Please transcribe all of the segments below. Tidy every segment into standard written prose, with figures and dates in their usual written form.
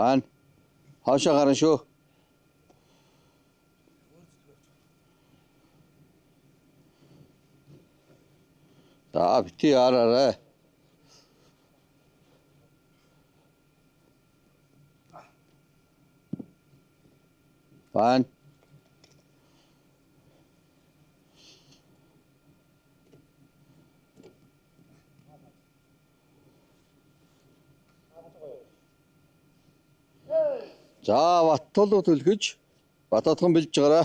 Баана. Хоошоо гарна шүү. За бити яраарай. Баана. За Баттулуу төлгөж Бататхан бэлж гараа.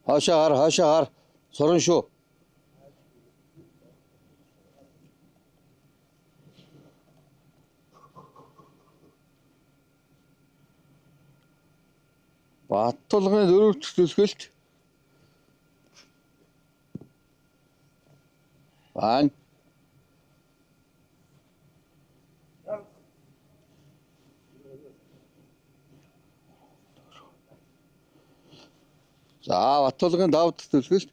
Хоошоо гар. Суран шүү. Баттулгын дөрөвт төлгөлт. Баана. За Баттулгын давд төлгөлт.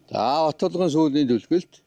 За Баттулгын сүүлийн төлгөлт.